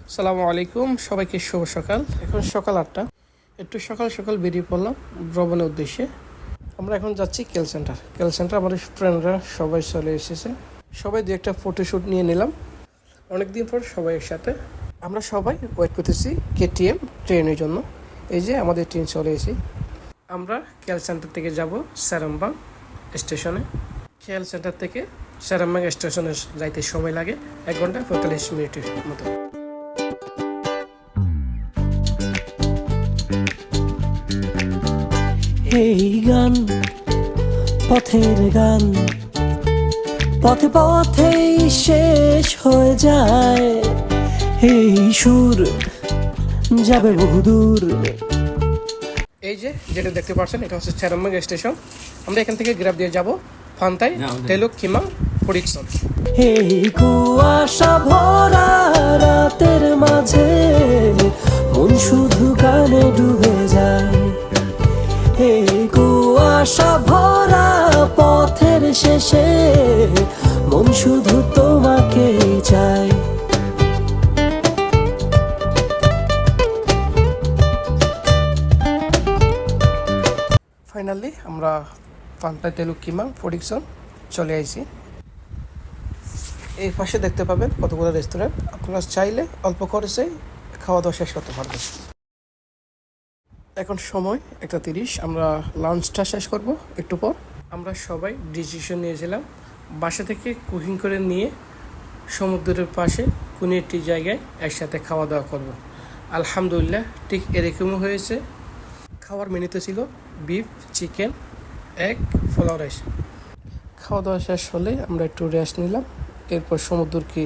আসসালামু আলাইকুম, সবাইকে শুভ সকাল। এখন সকাল 8টা, একটু সকাল সকাল বেরিয়ে পড়লাম ভ্রমণের উদ্দেশ্যে। আমরা এখন যাচ্ছি কেল সেন্টার। আমাদের ফ্রেন্ডরা সবাই চলে এসেছে, সবাই দু একটা ফটোশ্যুট নিয়ে নিলাম অনেকদিন পর সবাই একসাথে। আমরা সবাই ওয়েট করতেছি কেটিএম ট্রেনের জন্য। এই যে আমাদের ট্রেন চলে এসেছি। আমরা কেল সেন্টার থেকে যাব সেরামবাগ স্টেশনে। কেল সেন্টার থেকে সেরামবাগ স্টেশনে যাইতে সময় লাগে 1 ঘন্টা 45 মিনিটের মতো। এই গান পথের গান, পথে পথেই শেষ হয়ে যায়। এই সুর যাবে বহুদূর। এই যে যেটা দেখতে পাচ্ছেন, এটা হচ্ছে সেরামবাগ স্টেশন। আমরা এখান থেকে গ্র্যাব দিয়ে যাব ফান্তাই, তেলুক, খিমাং, ফরিকসন। এই কুয়াশা ভরা রাতের মাঝে মন শুধু গানে ডুবে যায়। এই কুয়াশা ভরা পথের শেষে মন শুধু তোমাকেই চায়। ফাইনালি আমরা ফান্তাই, তেলুক, খিমাং, ফরিকসন চলে আইছি। এই পাশে দেখতে পাবেন কতগুলো রেস্টুরেন্ট। আপনারা চাইলে অল্প খরচে খাওয়া দাওয়া শেষ করতে পারবেন। এখন সময় 1:30, আমরা লাঞ্চটা শেষ করব একটু পর। আমরা সবাই ডিসিশন নিয়েছিলাম বাসা থেকে কুকিং করে নিয়ে সমুদ্রের পাশে কোনো একটি জায়গায় একসাথে খাওয়া দাওয়া করব। আলহামদুলিল্লাহ ঠিক এরকমই হয়েছে। খাওয়ার মেনুতে ছিল beef, chicken, egg, pulao rice. খাওয়া দাওয়া শেষ হলে আমরা একটু রেস্ট নিলাম, এরপর সমুদ্রকে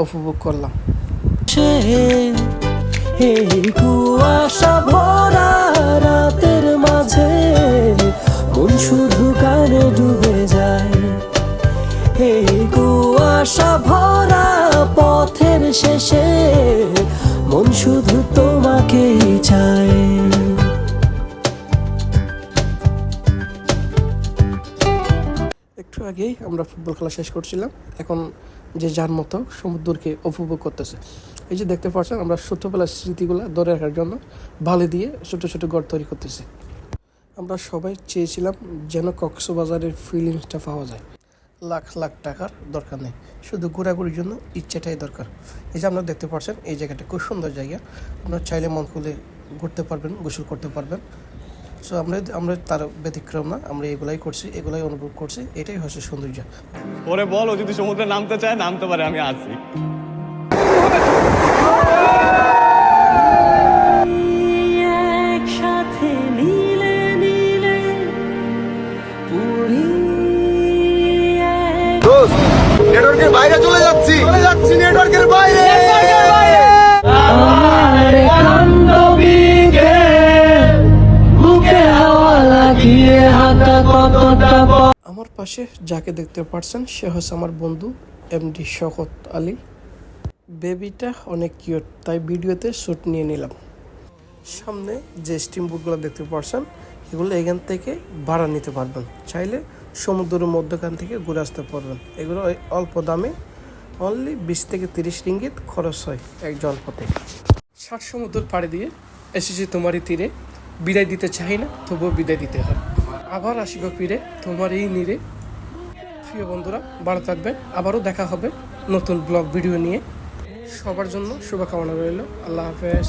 উপভোগ করলাম। এই কুয়াশা ভরা রাতের মাঝে মন শুধু গানে ডুবে যায়। এই কুয়াশা ভরা পথের শেষে মন শুধু তোমাকেই চায়। একটু আগেই আমরা ফুটবল খেলা শেষ করছিলাম, এখন যে যার মতো সমুদ্রকে উপভোগ করতেছে। এই যে দেখতে পাচ্ছেন, আমরা ছোট্টবেলার স্মৃতিগুলো ধরে রাখার জন্য বালি দিয়ে ছোট ছোট ঘর তৈরি করতেছি। আমরা সবাই চেয়েছিলাম যেন কক্সবাজারের ফিলিংসটা পাওয়া যায়। লাখ লাখ টাকার দরকার নেই, শুধু ঘোরাঘুরির জন্য ইচ্ছেটাই দরকার। এই যে আপনারা দেখতে পাচ্ছেন, এই জায়গাটা খুব সুন্দর জায়গা। আপনারা চাইলে মন খুলে ঘুরতে পারবেন, গোসল করতে পারবেন। সো আমরা তার ব্যতিক্রম না, আমরা এগুলাই করছি, এগুলাই অনুভব করছি। এটাই হচ্ছে সৌন্দর্য। ওরে বল, ও যদি সমুদ্রে নামতে চায় নামতে পারে, আমি আছি। একসাথে মিলে মিলে পুরি নেটওয়ার্কের বাইরে চলে যাচ্ছি নেটওয়ার্কের বাইরে। আমার কান্দবিকে বুকে হাওয়া লাগিয়ে হাঁটা কতটা। আমার পাশে যাকে দেখতে পাচ্ছেন, সে হচ্ছে আমার বন্ধু এমডি শওকত আলী। বেবিটা অনেক কিউট, তাই ভিডিওতে শ্যুট নিয়ে নিলাম। সামনে যে স্টিম বোটগুলো দেখতে পাচ্ছেন, এগুলো এখান থেকে ভাড়া নিতে পারবেন। চাইলে সমুদ্রের মধ্যখান থেকে ঘুরে আসতে পারবেন। এগুলো অল্প দামে, অনলি 20 থেকে 30 রিঙ্গিত খরচ হয় একজন পথে। 60 সমুদ্র পাড়ি দিয়ে এসেছি তোমারই তীরে, বিদায় দিতে চাই না, তবুও বিদায় দিতে হয়। আবার আসিব ফিরে তোমার এই নীরে। প্রিয় বন্ধুরা, ভালো থাকবেন, আবারও দেখা হবে নতুন ব্লগ ভিডিও নিয়ে। সবার জন্য শুভকামনা রইল। আল্লাহ হাফেজ।